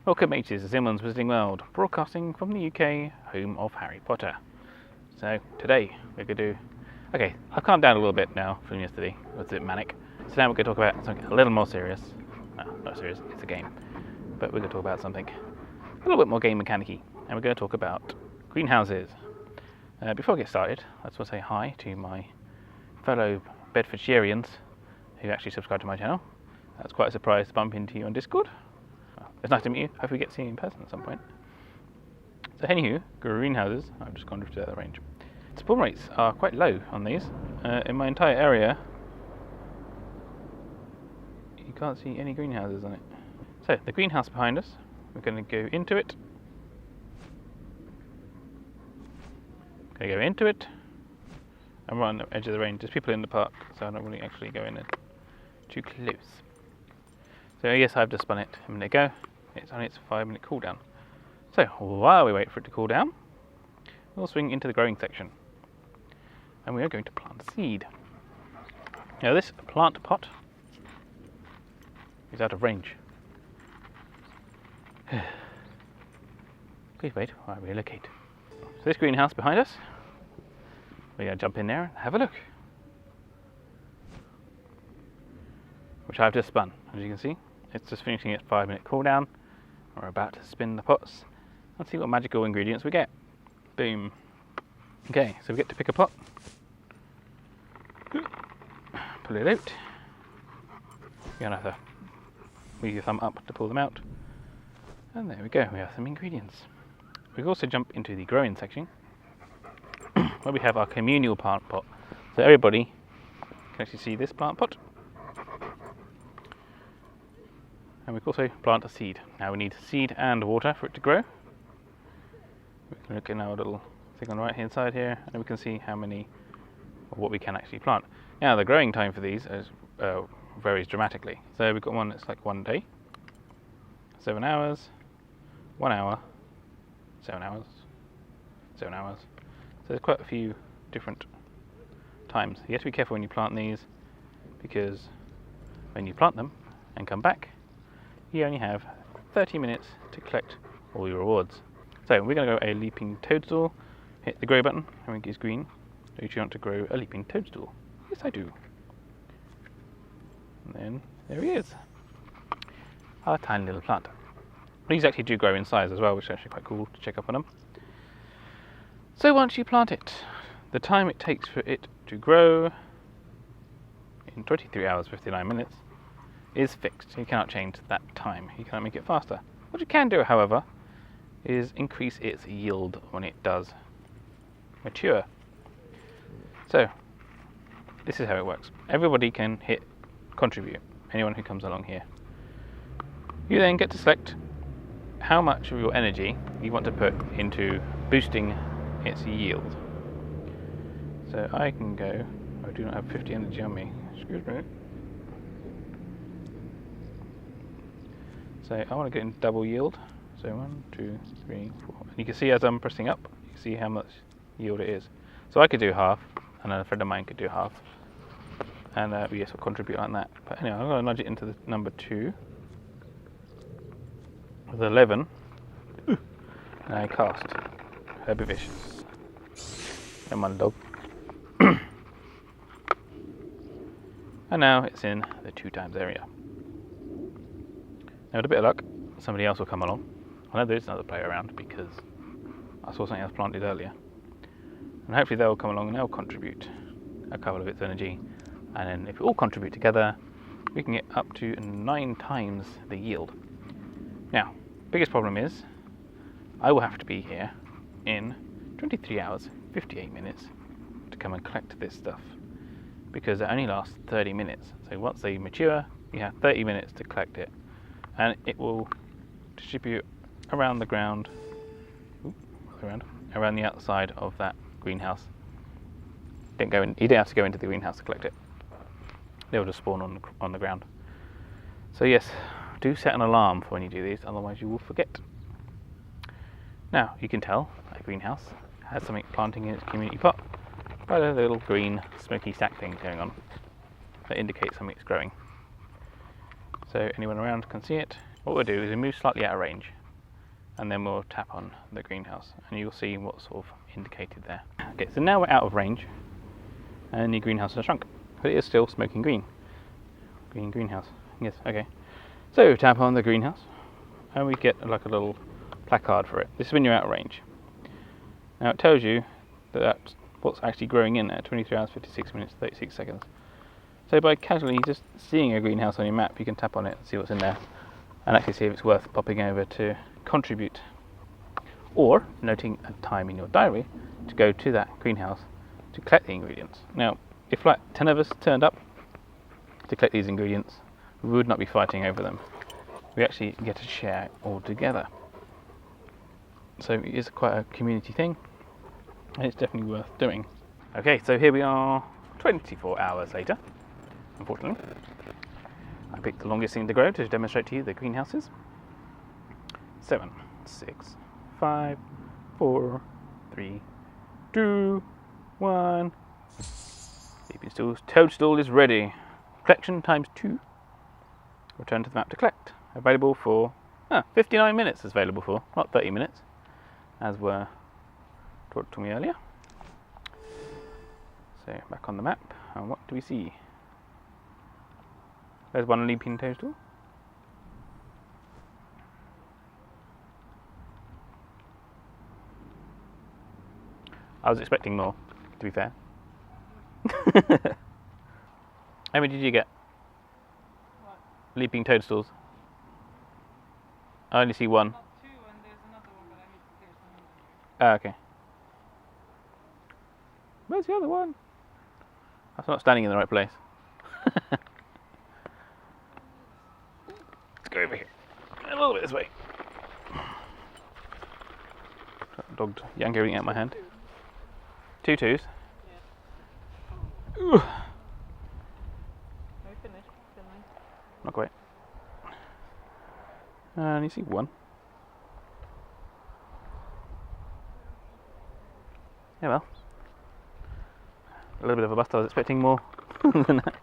Welcome mates, it's Zimmerman's Wizarding World, broadcasting from the UK, home of Harry Potter. So today we're going to do... Okay, I've calmed down a little bit now from yesterday, it was a bit manic. So now we're going to talk about something a little more serious. No, not serious, it's a game. But we're going to talk about something a little bit more game mechanic-y. And we're going to talk about greenhouses. Before I get started, I just want to say hi to my fellow Bedfordshireans who actually subscribe to my channel. That's quite a surprise to bump into you on Discord. It's nice to meet you. Hope we get to see you in person at some point. So anywho, greenhouses. I've just gone to the range. Spawn rates are quite low on these. In my entire area, you can't see any greenhouses on it. So the greenhouse behind us, we're going to go into it. And we're on the edge of the range. There's people in the park, so I don't really actually go in there too close. So yes, I've just spun it a minute ago. It's on its 5-minute cooldown. So while we wait for it to cool down, we'll swing into the growing section. And we are going to plant seed. Now this plant pot is out of range. Please wait while I relocate. So this greenhouse behind us, we're going to jump in there and have a look. Which I've just spun, as you can see. It's just finishing its 5-minute cooldown. We're about to spin the pots and see what magical ingredients we get. Boom. Okay, so we get to pick a pot. Pull it out. You're going to have to move your thumb up to pull them out. And there we go, we have some ingredients. We can also jump into the growing section where we have our communal plant pot. So everybody can actually see this plant pot. And we can also plant a seed. Now we need seed and water for it to grow. We can look in our little thing on the right hand side here, and we can see how many, or what we can actually plant. Now the growing time for these varies dramatically. So we've got one that's like 1 day, 7 hours, 1 hour, 7 hours, 7 hours. So there's quite a few different times. You have to be careful when you plant these, because when you plant them and come back, you only have 30 minutes to collect all your rewards. So we're going to go a leaping toadstool, hit the grow button, and it is green. Do you want to grow a leaping toadstool? Yes, I do. And then there he is. Our tiny little plant. These actually do grow in size as well, which is actually quite cool to check up on them. So once you plant it, the time it takes for it to grow in 23 hours 59 minutes is fixed. You cannot change that time. You cannot make it faster. What you can do, however, is increase its yield when it does mature. So this is how it works. Everybody can hit contribute, anyone who comes along here. You then get to select how much of your energy you want to put into boosting its yield. So I can go, I do not have 50 energy on me, excuse me. So I want to get in double yield. So 1, 2, 3, 4. And you can see as I'm pressing up, you can see how much yield it is. So I could do half, and then a friend of mine could do half. And we just will contribute on that. But anyway, I'm going to nudge it into the number 2. With 11. And I cast Herbivicious. Come on, dog. And now it's in the 2 times area. Now with a bit of luck, somebody else will come along. I know there's another player around because I saw something else planted earlier. And hopefully they'll come along and they'll contribute a couple of its energy. And then if we all contribute together, we can get up to 9 times the yield. Now, biggest problem is, I will have to be here in 23 hours, 58 minutes to come and collect this stuff. Because it only lasts 30 minutes. So once they mature, you have 30 minutes to collect it. And it will distribute around the ground, around the outside of that greenhouse. You don't have to go into the greenhouse to collect it. They'll just spawn on the ground. So yes, do set an alarm for when you do these, otherwise you will forget. Now you can tell a greenhouse has something planting in its community pot by the little green smoky stack thing going on that indicates something's growing. So anyone around can see it, what we'll do is we move slightly out of range, and then we'll tap on the greenhouse, and you'll see what's sort of indicated there. Okay, so now we're out of range, and the greenhouse has shrunk, but it is still smoking green. Greenhouse. Yes. Okay. So tap on the greenhouse, and we get like a little placard for it. This is when you're out of range. Now it tells you that that's what's actually growing in there, 23 hours, 56 minutes, 36 seconds. So by casually just seeing a greenhouse on your map, you can tap on it and see what's in there, and actually see if it's worth popping over to contribute, or noting a time in your diary to go to that greenhouse to collect the ingredients. Now, if like 10 of us turned up to collect these ingredients, we would not be fighting over them. We actually get to share all together. So it is quite a community thing, and it's definitely worth doing. Okay, so here we are 24 hours later, unfortunately. I picked the longest thing to grow to demonstrate to you the greenhouses. 7, 6, 5, 4, 3, 2, 1. Toadstool is ready. Collection times 2. Return to the map to collect. Available for 59 minutes is available for, not 30 minutes, as were taught to me earlier. So back on the map, and what do we see? There's one leaping toadstool. I was expecting more, to be fair. How many did you get? What? Leaping toadstools. I only see one. Not 2, and there's another one, but I need to clear some inventory. Okay. Where's the other one? That's not standing in the right place. Let's go over here. A little bit this way. Dog yank everything out of my hand. 2 2s. Yeah. Ooh. Are we finished? Finland? Not quite. And you see one. Yeah, well. A little bit of a bust. I was expecting more than that.